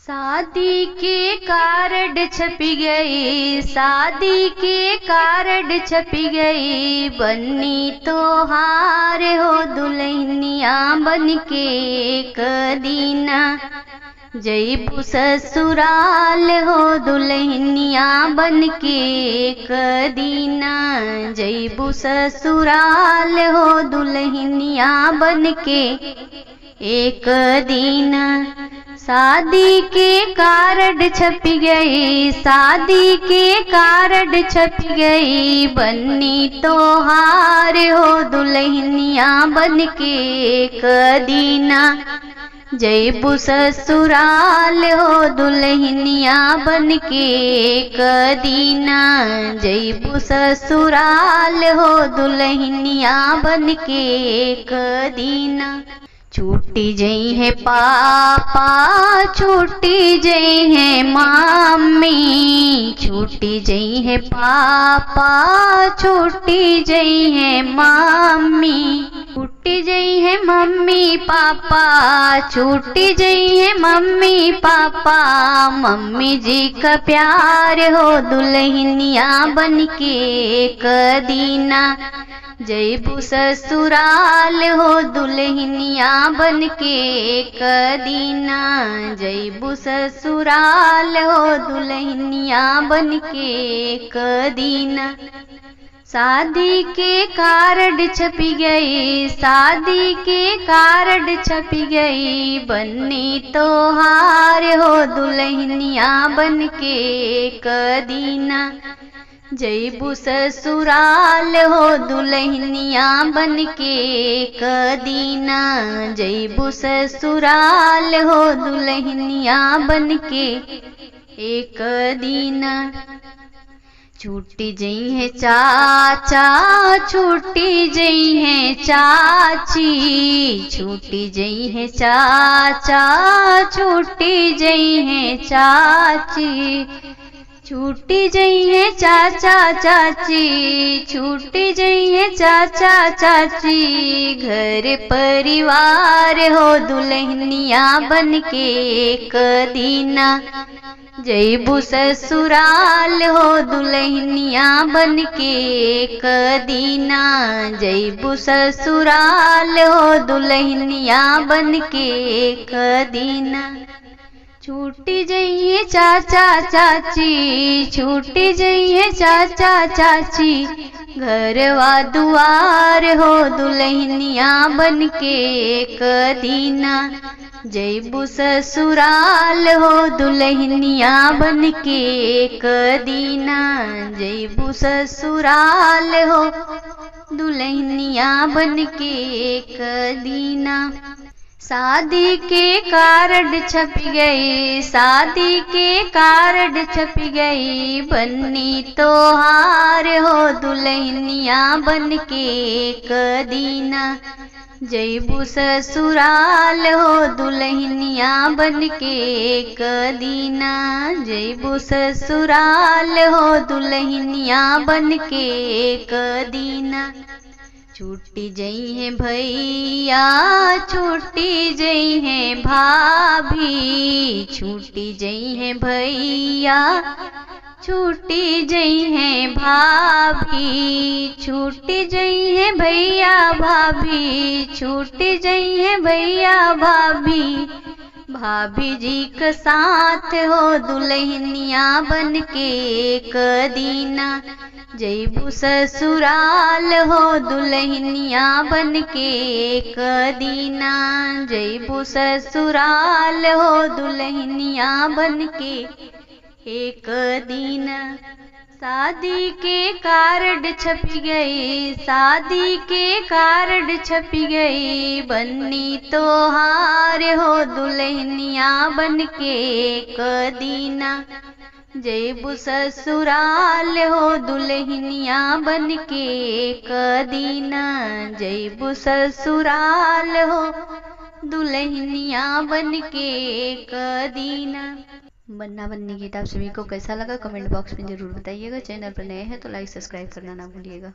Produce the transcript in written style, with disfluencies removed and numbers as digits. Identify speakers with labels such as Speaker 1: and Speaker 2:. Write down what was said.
Speaker 1: शादी के कार्ड छप गई, शादी के कार्ड छप गई, बन्नी तो हार हो दुल्हनिया बन के एक दीना। जईबू ससुराल हो दुल्हनिया बन के एक दीना। जईबू ससुराल हो दुल्हनिया बन के एक दीना। शादी के कार्ड छप गई, शादी के कार्ड छप गई, बन्नी तो हार हो दुल्हनिया बन के एक दीना। जईबू ससुराल हो दुल्हनिया बन के एक दीना। जईबू ससुराल हो दुल्हनिया बन के एक दीना। छूटी जई है पापा, छूटी जई है मम्मी, छूटी जई है पापा, छूटी जई है मम्मी, छूटी जई है मम्मी पापा, छूटी जई है मम्मी पापा। मम्मी जी का प्यार हो दुल्हनिया बन के एक दीना। जईबू ससुराल हो दुल्हनिया बन के एक दीना। जईबू ससुराल हो दुल्हनिया बन के एक दीना। शादी के कार्ड छप गई, शादी के कार्ड छप गई, बन्नी तो हार हो दुल्हनिया बन के एक दीना। जईबू ससुराल हो दुल्हनिया बन के एक दीना। जईबू ससुराल हो दुल्हनिया बन के एक दीना। छूटी जई है चाचा, छूटी जई है चाची, छूटी जई है चाचा, छूटी जई है चाची, छूटी जई है चाचा चाची, छूटी जई है चाचा चाची। घर परिवार हो दुल्हनिया बन के एक दीना। जईबू ससुराल हो दुल्हनिया बन के एक दीना। जईबू ससुराल हो दुल्हनिया बन के एक दीना। छूटी जई है चाचा चाची, छूटी जई है चाचा चाची। घरवा दुआर हो दुल्हनिया बन के एक दीना। जईबू ससुराल हो दुल्हनिया बन के एक दीना। जईबू ससुराल हो दुल्हनिया बन के एक दीना। शादी के कार्ड छप गई, शादी के कार्ड छप गई, बन्नी तो हार हो दुल्हनिया बन के एक दीना। जईबू ससुराल हो दुल्हनिया बन के एक दीना। जईबू ससुराल हो दुल्हनिया बन के एक दीना। छूटी जई है भैया, छूटी जई है भाभी, छूटी जई है भैया, छूटी जई है भाभी, छूटी जई है भैया भाभी, छूटी जई है भैया भाभी। भाभी जी का साथ हो दुल्हनिया बन के एक दीना। जईबू ससुराल हो दुल्हनिया बन के एक दीना। जईबू ससुराल हो दुल्हनिया बन के एक दीना। शादी के कार्ड छप गई, शादी के कार्ड छप गई, बन्नी तो हार हो दुल्हनिया बन के एक दीना। जईबू ससुराल हो दुल्हनिया बन के एक दीना। जईबू ससुराल हो दुल्हनिया बन के एक दीना। बन्ना बन्नी गीत आप सभी को कैसा लगा कमेंट बॉक्स में जरूर बताइएगा। चैनल पर नए हैं तो लाइक सब्सक्राइब करना ना भूलिएगा।